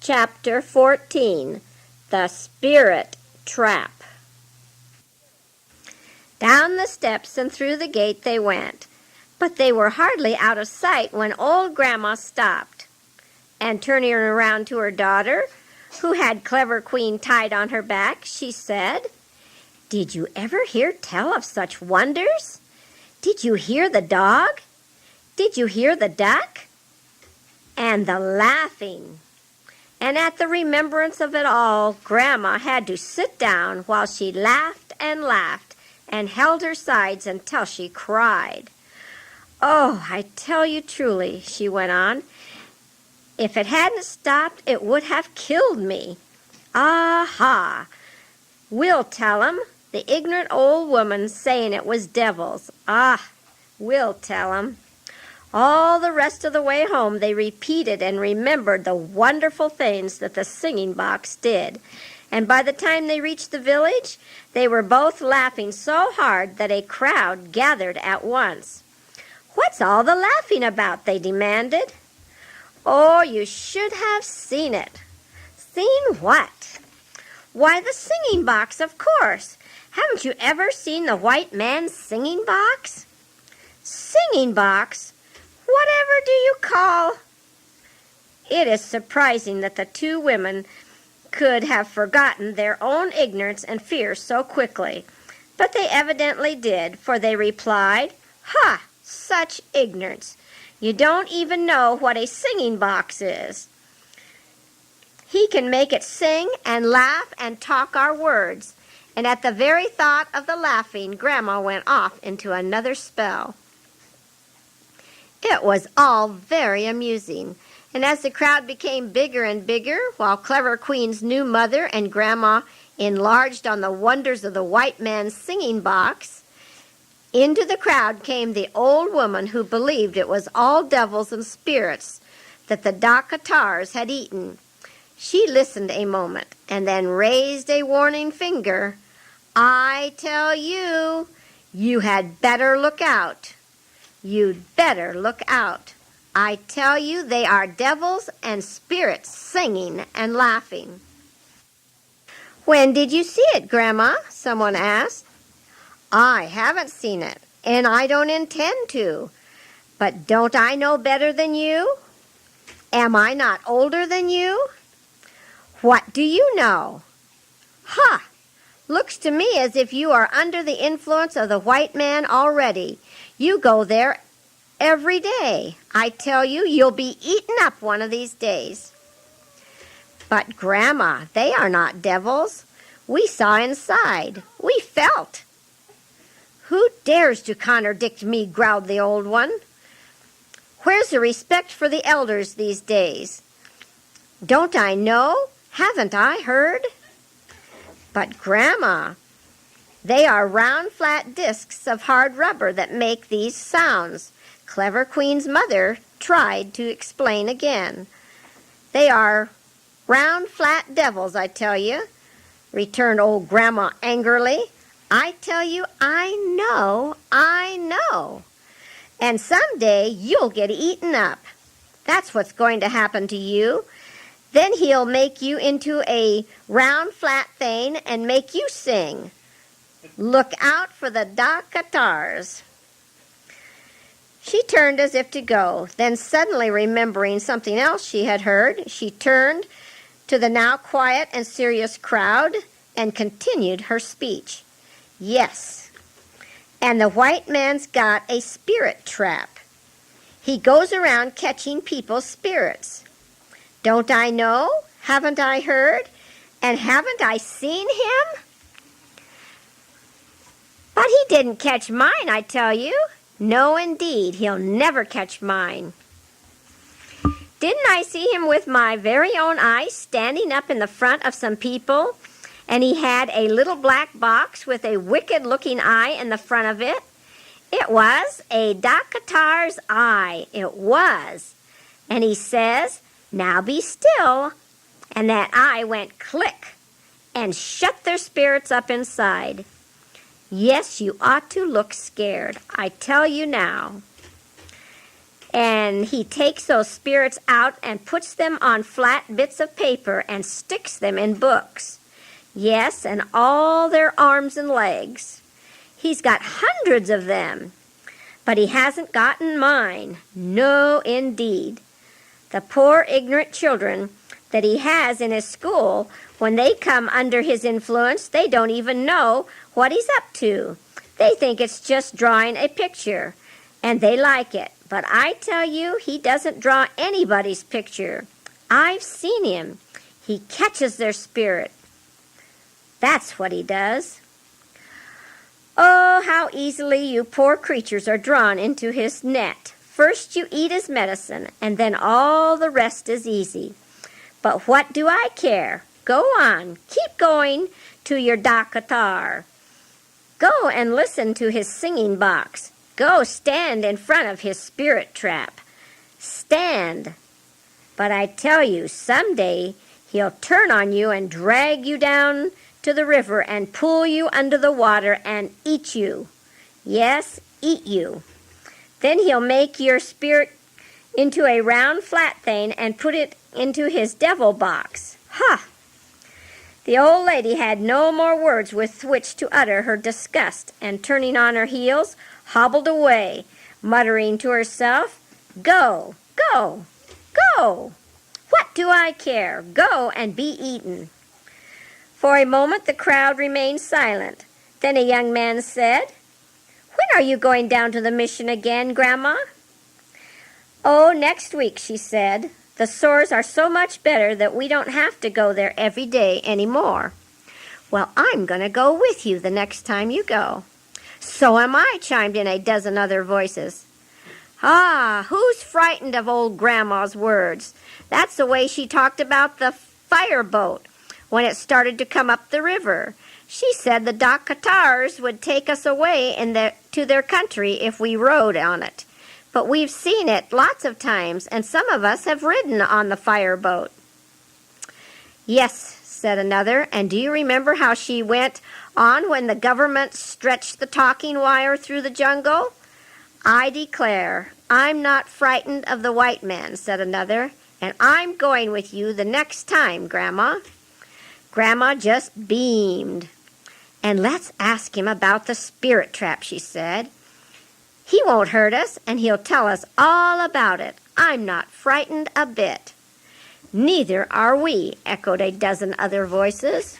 Chapter 14. The Spirit Trap. Down the steps and through the gate they went, but they were hardly out of sight when old Grandma stopped, and turning around to her daughter, who had Clever Queen tied on her back, she said, "Did you ever hear tell of such wonders? Did you hear the dog? Did you hear the duck? And the laughing?" And at the remembrance of it all, Grandma had to sit down while she laughed and held her sides until she cried. "Oh, I tell you truly," she went on, "if it hadn't stopped, it would have killed me. Aha! We'll tell 'em, the ignorant old woman saying it was devils. Ah, we'll tell 'em." All the rest of the way home they repeated and remembered the wonderful things that the singing box did. And by the time they reached the village, they were both laughing so hard that a crowd gathered at once. "What's all the laughing about?" they demanded. "Oh, you should have seen it." "Seen what?" "Why, the singing box, of course. Haven't you ever seen the white man's singing box?" "Singing box? Whatever do you call—" It is surprising that the two women could have forgotten their own ignorance and fear so quickly, but they evidently did, for they replied, "Ha! Such ignorance! You don't even know what a singing box is. He can make it sing and laugh and talk our words." And at the very thought of the laughing, Grandma went off into another spell. It was all very amusing, and as the crowd became bigger and bigger, while Clever Queen's new mother and Grandma enlarged on the wonders of the white man's singing box, into the crowd came the old woman who believed it was all devils and spirits that the Dakatars had eaten. She listened a moment and then raised a warning finger. "I tell you, you had better look out. You'd better look out. I tell you, they are devils and spirits singing and laughing." "When did you see it, Grandma?" someone asked. "I haven't seen it, and I don't intend to. But don't I know better than you? Am I not older than you? What do you know? Ha! Looks to me as if you are under the influence of the white man already. You go there every day. I tell you, you'll be eaten up one of these days." "But, Grandma, they are not devils. We saw inside. We felt." "Who dares to contradict me?" growled the old one. "Where's the respect for the elders these days? Don't I know? Haven't I heard?" "But, Grandma, they are round, flat discs of hard rubber that make these sounds." Clever Queen's mother tried to explain again. "They are round, flat devils, I tell you," returned old Grandma angrily. "I tell you, I know. And someday you'll get eaten up. That's what's going to happen to you. Then he'll make you into a round, flat thing and make you sing. Look out for the Dakatars." She turned as if to go. Then suddenly remembering something else she had heard, she turned to the now quiet and serious crowd and continued her speech. "Yes, and the white man's got a spirit trap. He goes around catching people's spirits. Don't I know? Haven't I heard? And haven't I seen him? But he didn't catch mine, I tell you. No, indeed, he'll never catch mine. Didn't I see him with my very own eyes standing up in the front of some people? And he had a little black box with a wicked-looking eye in the front of it. It was a Dakatar's eye, it was. And he says, 'Now be still.' And that eye went click and shut their spirits up inside. Yes, you ought to look scared, I tell you now." And he takes those spirits out and puts them on flat bits of paper and sticks them in books. Yes, and all their arms and legs. He's got hundreds of them. But he hasn't gotten mine. No, indeed. The poor ignorant children that he has in his school, when they come under his influence, they don't even know what he's up to. They think it's just drawing a picture, and they like it. But I tell you, he doesn't draw anybody's picture. I've seen him. He catches their spirit. That's what he does. Oh, how easily you poor creatures are drawn into his net. First you eat his medicine, and then all the rest is easy. But what do I care? Go on, keep going to your Dakatar. Go and listen to his singing box. Go stand in front of his spirit trap. Stand. But I tell you, someday he'll turn on you and drag you down to the river and pull you under the water and eat you. Yes, eat you. Then he'll make your spirit into a round flat thing and put it into his devil box. Ha! The old lady had no more words with which to utter her disgust, and turning on her heels, hobbled away, muttering to herself, "Go, go, go! What do I care? Go and be eaten." For a moment the crowd remained silent. Then a young man said, "When are you going down to the mission again, Grandma?" "Oh, next week," she said. "The sores are so much better that we don't have to go there every day anymore." "Well, I'm going to go with you the next time you go." "So am I," chimed in a dozen other voices. "Ah, who's frightened of old Grandma's words? That's the way she talked about the fireboat when it started to come up the river. She said the Dakatars would take us away to their country if we rode on it. But we've seen it lots of times, and some of us have ridden on the fireboat." "Yes," said another, "and do you remember how she went on when the government stretched the talking wire through the jungle?" "I declare, I'm not frightened of the white man," said another, "and I'm going with you the next time, Grandma." Grandma just beamed. "And let's ask him about the spirit trap," she said. "He won't hurt us, and he'll tell us all about it. I'm not frightened a bit." "Neither are we," echoed a dozen other voices.